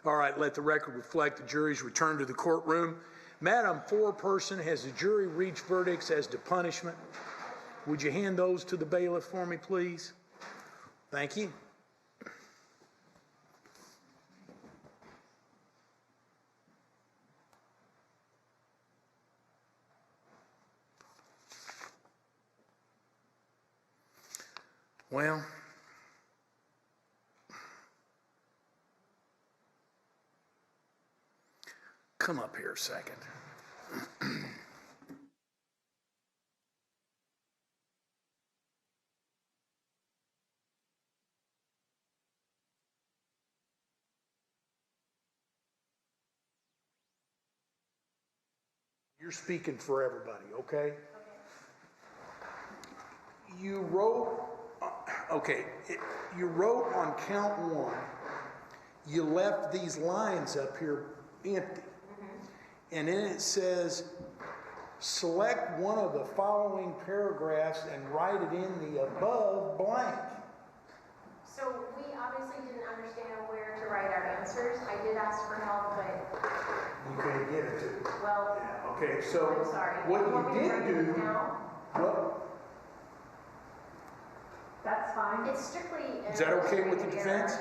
All right, let the record reflect the jury's return to the courtroom. Madam Foreperson, has the jury reached verdicts as to punishment? Would you hand those to the bailiff for me, please? Thank you. Well, come up here a second. You're speaking for everybody, okay? You wrote, you wrote on count one, you left these lines up here empty. And then it says, select one of the following paragraphs and write it in the above blank. So we obviously didn't understand where to write our answers. I did ask for help, but you couldn't get it to me. Well, yeah, okay, so I'm sorry. What you did do, well, that's fine. It's strictly. Is that okay with the defense?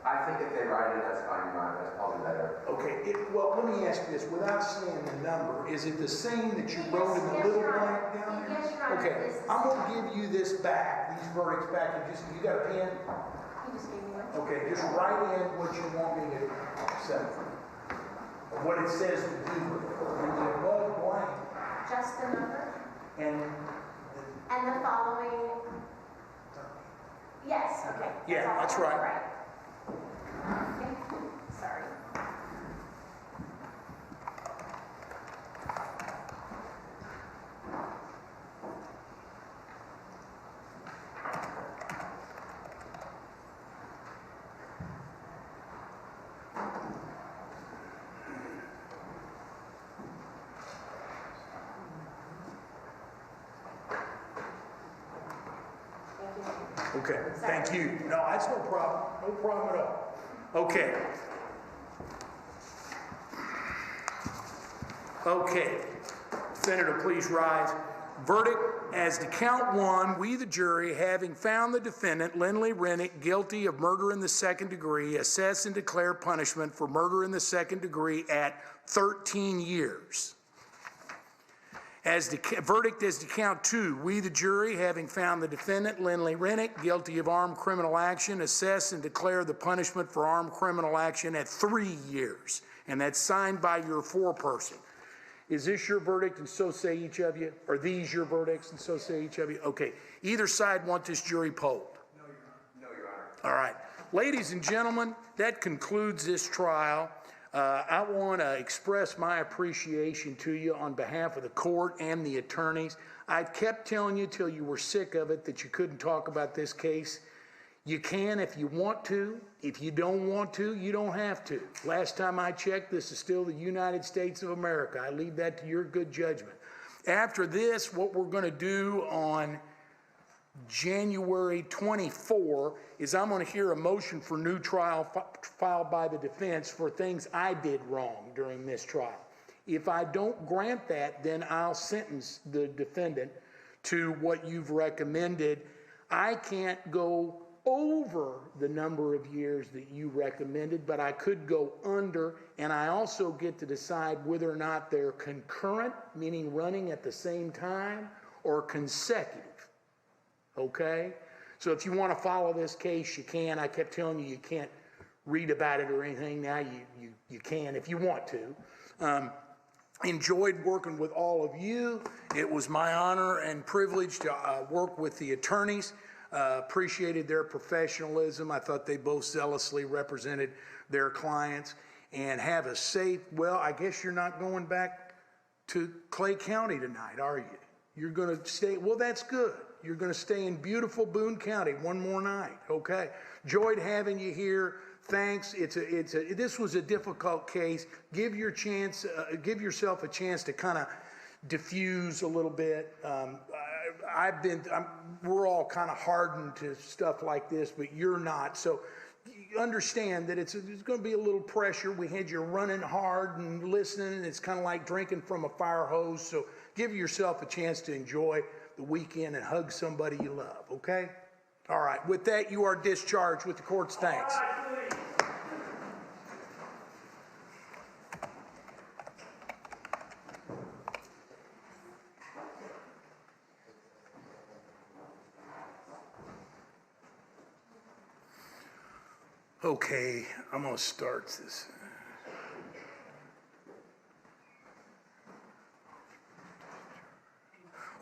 I think if they write it, that's fine, Your Honor. That's probably better. Okay, well, let me ask you this. Without saying the number, is it the same that you wrote in the little blank down there? Yes, Your Honor. Okay, I'm going to give you this back, these verdicts back. You got a pen? He just gave me one. Okay, just write in what you want me to say. What it says to do with it. In the above blank. Just the number? And the following. Yes, okay. Yeah, that's right. Okay, sorry. Okay, thank you. No, that's no problem. No problem at all. Okay. Okay. Senator, please rise. Verdict as to count one, we the jury, having found the defendant, Lynlee Renick, guilty of murder in the second degree, assess and declare punishment for murder in the second degree at 13 years. Verdict as to count two, we the jury, having found the defendant, Lynlee Renick, guilty of armed criminal action, assess and declare the punishment for armed criminal action at 3 years. And that's signed by your foreperson. Is this your verdict and so say each of you? Are these your verdicts and so say each of you? Okay. Either side want this jury polled? No, Your Honor. No, Your Honor. All right. Ladies and gentlemen, that concludes this trial. I want to express my appreciation to you on behalf of the court and the attorneys. I kept telling you till you were sick of it that you couldn't talk about this case. You can if you want to. If you don't want to, you don't have to. Last time I checked, this is still the United States of America. I leave that to your good judgment. After this, what we're going to do on January 24 is I'm going to hear a motion for new trial filed by the defense for things I did wrong during this trial. If I don't grant that, then I'll sentence the defendant to what you've recommended. I can't go over the number of years that you recommended, but I could go under, and I also get to decide whether or not they're concurrent, meaning running at the same time, or consecutive. Okay? So if you want to follow this case, you can. I kept telling you can't read about it or anything. Now you can if you want to. Enjoyed working with all of you. It was my honor and privilege to work with the attorneys. Appreciated their professionalism. I thought they both zealously represented their clients. And have a safe, well, I guess you're not going back to Clay County tonight, are you? You're going to stay, well, that's good. You're going to stay in beautiful Boone County one more night, okay? Enjoyed having you here. Thanks. This was a difficult case. Give yourself a chance to kind of diffuse a little bit. We're all kind of hardened to stuff like this, but you're not. So understand that it's going to be a little pressure. We had you running hard and listening, and it's kind of like drinking from a fire hose. So give yourself a chance to enjoy the weekend and hug somebody you love, okay? All right, with that, you are discharged with the court's thanks. Okay, I'm going to start this.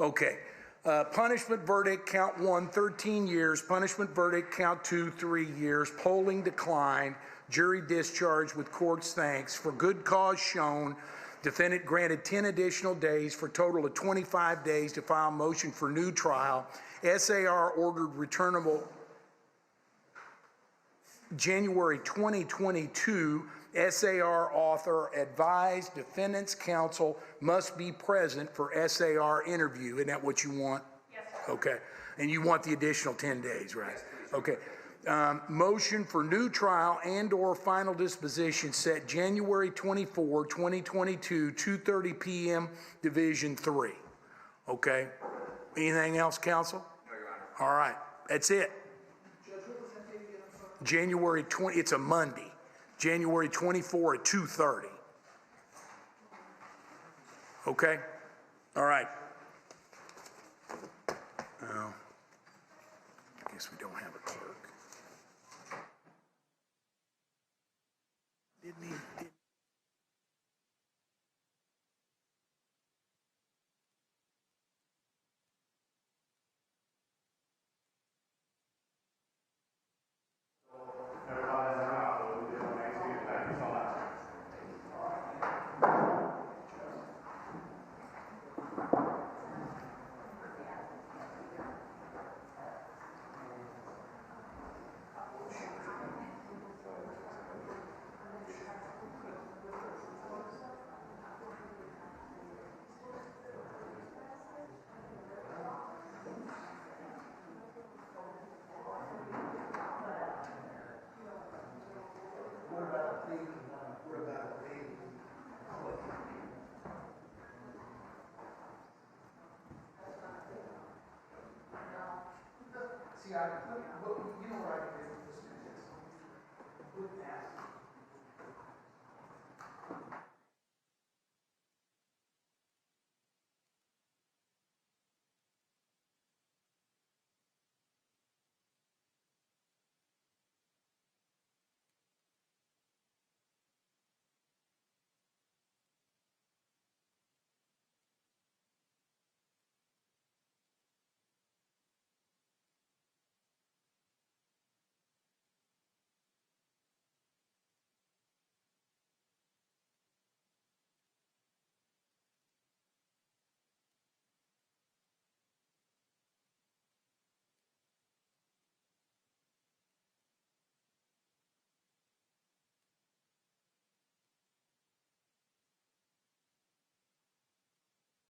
Okay. Punishment verdict, count 1, 13 years. Punishment verdict, count 2, 3 years. Polling declined. Jury discharged with court's thanks. For good cause shown, defendant granted 10 additional days for a total of 25 days to file motion for new trial. SAR ordered returnable January 2022. SAR author advised defendant's counsel must be present for SAR interview. Isn't that what you want? Yes, sir. Okay. And you want the additional 10 days, right? Okay. Motion for new trial and or final disposition set January 24, 2022, 2:30 p.m. Division 3. Okay. Anything else, counsel? No, Your Honor. All right. That's it. January 20, it's a Monday. January 24 at 2:30. Okay? All right. Well, I guess we don't have a clerk. Didn't he? See, what